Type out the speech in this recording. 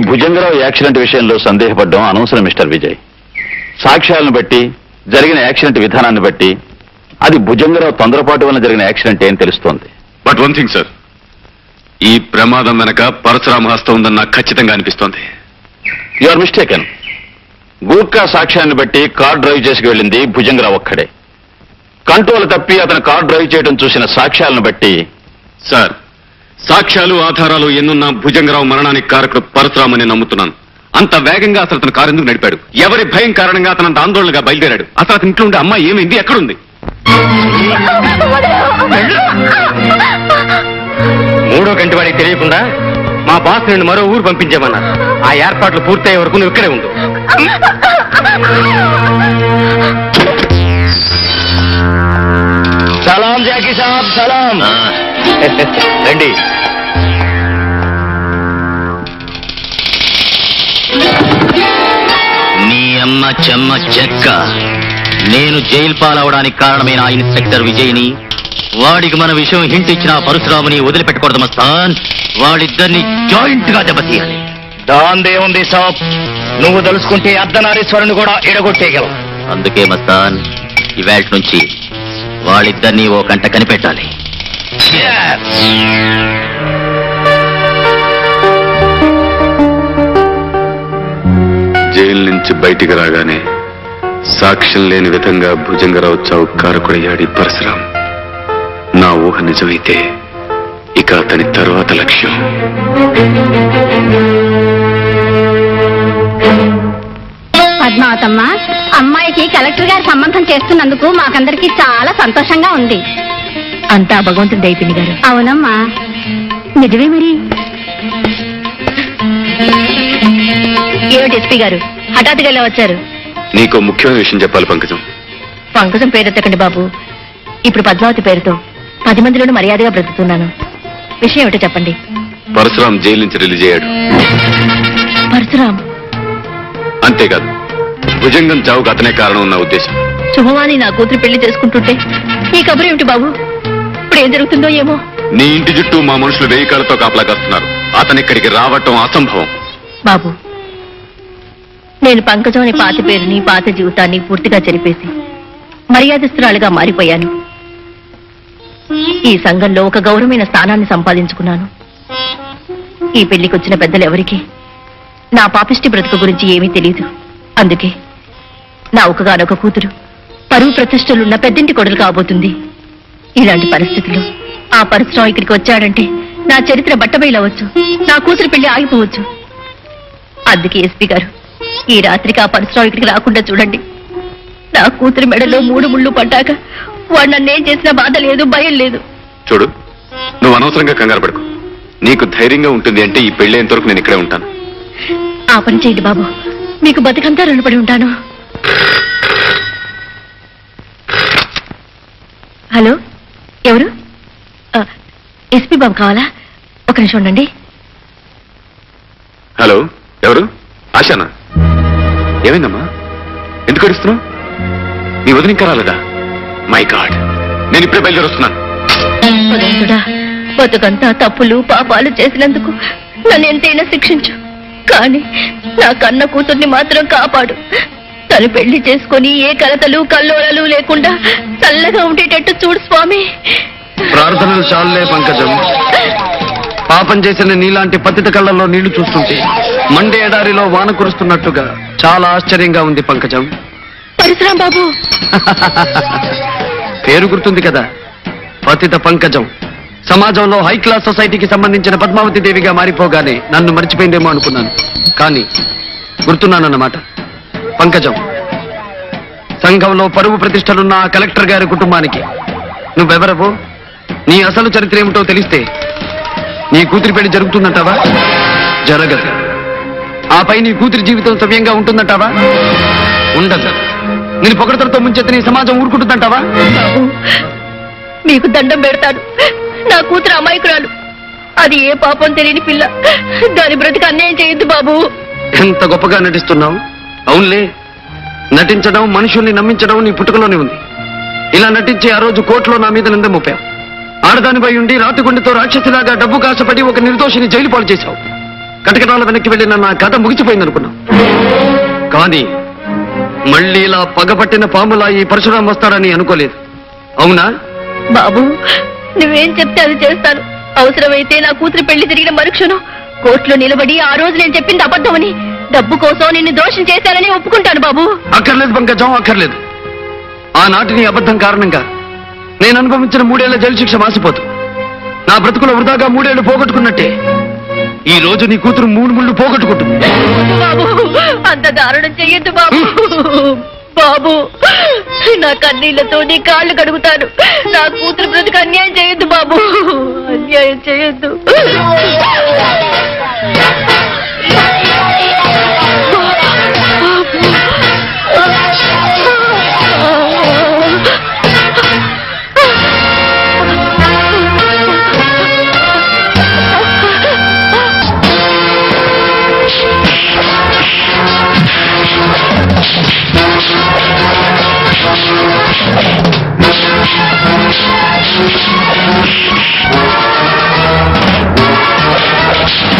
Bhujanga Rao accident విషయంలో సందేహపడ్డం అనవసరం mister Vijay. సాక్ష్యాలను బట్టి జరిగిన యాక్సిడెంట్ విధానాన్ని బట్టి అది భుజంగరావు తొందరపాటు వల్ల జరిగిన యాక్సిడెంట్ ఏం తెలుస్తోంది. బట్ వన్ థింగ్ సార్, ఈ ప్రమాదం వెనక పరశురామ హస్తం ఉందని నాకు ఖచ్చితంగా అనిపిస్తోంది. You are mistaken. గూర్ఖా సాక్ష్యాన్ని బట్టి కార్ డ్రైవ్ చేసి వెళ్ళింది భుజంగరావు ఒక్కడే. కంట్రోల్ తప్పి అతను కార్ డ్రైవ్ చేయడం చూసిన సాక్ష్యాలను బట్టి సార్, సాక్ష్యాలు ఆధారాలు ఎన్నున్నా భుజంగరావు మరణానికి కారకుడు పరశురామని నమ్ముతున్నాను. అంత వేగంగా అసలు అతను కారు ఎందుకు నడిపాడు? ఎవరి భయం కారణంగా అతను అంత ఆందోళనగా బయలుదేరాడు? అసలు అతని ఇంట్లో ఉండే అమ్మాయి ఏమైంది? ఎక్కడుంది? మూడో గంట వాడికి తెలియకుండా మా బాస్ నుండి మరో ఊరు పంపించామన్నారు. ఆ ఏర్పాట్లు పూర్తయ్యే వరకు నువ్వు ఇక్కడే ఉండు. సలాం జాకీ సాబ్, సలాం. రండి. నీ అమ్మ చెమ్మ చెక్క. నేను జైలు పాలవడానికి కారణమైన ఆ ఇన్స్పెక్టర్ విజయ్ని, వాడికి మన విషయం హింట్ ఇచ్చిన పరశురాముని వదిలిపెట్టకూడదు మస్తాన్. వాళ్ళిద్దరిని జాయింట్ గా దెబ్బతీయాలి. దాందే ఉంది సాబ్, నువ్వు తలుసుకుంటే అర్ధనారీశ్వరుని కూడా ఎడగొట్టేయగలవు. అందుకే మస్తాన్, ఇవాళ నుంచి వాళ్ళిద్దరినీ ఓ గంట కనిపెట్టాలి. జైలు నుంచి బయటికి రాగానే సాక్ష్యం లేని విధంగా భుజంగరావు చావు కారకుడయ్యాడు పరశురాం. నా ఊహ నిజమైతే ఇక అతని తరువాత లక్ష్యం. పద్మావతమ్మ, అమ్మాయికి కలెక్టర్ గారి సంబంధం చేస్తున్నందుకు మాకందరికి చాలా సంతోషంగా ఉంది. అంతా భగవంతుడి దయపిని గారు. అవునమ్మా, నిజమే. మరి ఏమిటి ఎస్పీ గారు హఠాత్తుగా ఇలా వచ్చారు? నీకు ముఖ్యమైన విషయం చెప్పాలి పంకజం. పంకజం పేరెత్తకండి బాబు. ఇప్పుడు పద్మావతి పేరుతో 10 మందిలోనూ మర్యాదగా బ్రతుకుతున్నాను. విషయం ఏమిటో చెప్పండి. పరశురాం జైలు నుంచి రిలీజ్ అయ్యాడు. పరశురాం? అంతేకాదు, భుజంగం చావుకు అతనే కారణం ఉన్న ఉద్దేశం. శుభవాణి నా కూతురు పెళ్లి చేసుకుంటుంటే ఈ కబురు ఏమిటి బాబు? ఇప్పుడు ఏం జరుగుతుందో ఏమో. నీ ఇంటి చుట్టూ మా మనుషులు 1000 కాళ్ళతో కాపలా కాస్తున్నారు. అతను ఇక్కడికి రావటం అసంభవం. బాబు, నేను పంకజం అనే పాత పేరుని, పాత జీవితాన్ని పూర్తిగా చెరిపేసి మర్యాదస్తురాలుగా మారిపోయాను. ఈ సంఘంలో ఒక గౌరవమైన స్థానాన్ని సంపాదించుకున్నాను. ఈ పెళ్లికి వచ్చిన పెద్దలు ఎవరికి నా పాపిష్టి బ్రతుకు గురించి ఏమీ తెలియదు. అందుకే నా ఒకగానొక కూతురు పరువు ప్రతిష్టలున్న పెద్దింటి కొడులు కాబోతుంది. ఇలాంటి పరిస్థితుల్లో ఆ పరశురాం ఇక్కడికి వచ్చాడంటే నా చరిత్ర బట్టబయలవచ్చు, నా కూతురు పెళ్లి ఆగిపోవచ్చు. అందుకే ఎస్పీ గారు, ఈ రాత్రికి ఆ పరశురాం ఇక్కడికి రాకుండా చూడండి. నా కూతురు మెడలో 3 ముళ్ళు పడ్డాక వాడు నన్నేం చేసినా బాధ లేదు, భయం లేదు. చూడు, నువ్వు అనవసరంగా కంగారు పడుకో. నీకు ధైర్యంగా ఉంటుంది అంటే ఈ పెళ్లి వరకు నేను ఇక్కడే ఉంటాను. ఆ పని చేయండి బాబు, మీకు బతికంతా రుణపడి ఉంటాను. హలో, ఎవరు? ఎస్పీ బాబు కావాలా? ఒక నిమిషం ఉండండి. హలో, ఎవరు? ఆశానా? ఏమైందమ్మా? ఎందుకు అడుస్తున్నావు? నీ వదిన ఇంకా రాలేదా? మై గాడ్, నేను ఇప్పుడే బయలుదేరి వస్తున్నాను. భగవంతుడా, బతుకంతా తప్పులు పాపాలు చేసినందుకు నన్ను ఎంతైనా శిక్షించు, కానీ నా కన్న కూతుర్ని మాత్రం కాపాడు. తను పెళ్లి చేసుకుని ఏ కలతలు కల్లోలలు లేకుండా చల్లగా ఉండేటట్టు చూడు స్వామి. ప్రార్థనలు చాలులే పంకజం. పాపం చేసిన నీలాంటి పతిత కళ్ళల్లో నీళ్లు చూస్తుంటే మండే ఎడారిలో వాన కురుస్తున్నట్టుగా చాలా ఆశ్చర్యంగా ఉంది పంకజం. పరశురాం బాబు పేరు గుర్తుంది కదా, పతిత పంకజం. సమాజంలో హై క్లాస్ సొసైటీకి సంబంధించిన పద్మావతి దేవిగా మారిపోగానే నన్ను మర్చిపోయిందేమో అనుకున్నాను, కానీ గుర్తున్నానన్నమాట. పంకజం, సంఘంలో పరువు ప్రతిష్టలున్న ఆ కలెక్టర్ గారి కుటుంబానికి నువ్వెవరవో, నీ అసలు చరిత్ర ఏమిటో తెలిస్తే నీ కూతురి పెళ్లి జరుగుతుందంటావా? జరగదు. ఆపై నీ కూతురి జీవితం సవ్యంగా ఉంటుందంటావా? ఉండదు. నేను పొగడతలతో ముంచెత్తి నీ సమాజం ఊరుకుంటుందంటావా? బాబు, మీకు దండం పెడతాడు. నా కూతురు అమాయకురాలు, అది ఏ పాపం తెలియని పిల్ల. దాని బ్రతికి అన్యాయం చేయొద్దు బాబు. ఎంత గొప్పగా నటిస్తున్నావు. అవునులే, నటించడం, మనుషుల్ని నమ్మించడం నీ పుట్టుకలోనే ఉంది. ఇలా నటించి ఆ రోజు కోర్టులో నా మీద నింద మోపావు. ఆడదానిపై ఉండి రాతిగుండితో రాక్షసిలాగా డబ్బు కాసపడి ఒక నిర్దోషిని జైలు పాలు చేశావు. కటకటాల వెనక్కి వెళ్ళిన నా కథ ముగిసిపోయిందనుకున్నాం. కానీ మళ్ళీ ఇలా పగపట్టిన పాములా ఈ పరశురాం వస్తాడని అనుకోలేదు. అవునా బాబు? నువ్వేం చెప్తే అది చేస్తాను. అవసరమైతే నా కూతురు పెళ్లి జరిగిన మరుక్షణం కోర్టులో నిలబడి ఆ రోజు నేను చెప్పింది అబద్ధమని, డబ్బు కోసం నిన్ను దోషం చేశానని ఒప్పుకుంటాను బాబు. అక్కర్లేదు పంకజం, అక్కర్లేదు. ఆనాటి నీ అబద్ధం కారణంగా నేను అనుభవించిన 3 ఏళ్ల జైలు శిక్ష మాసిపోతు. నా బ్రతుకులో వృధాగా 3 ఏళ్లు పోగొట్టుకున్నట్టే ఈ రోజు నీ కూతురు 3 ముళ్ళు పోగొట్టుకుంటుంది. బాబు, అంత దారుణం చెయ్యొద్దు బాబు. బాబు, నా కన్నీళ్లతో నీ కాళ్ళు కడుగుతాను. నా కూతురు బ్రతుకు అన్యాయం చేయొద్దు బాబు, అన్యాయం చేయొద్దు.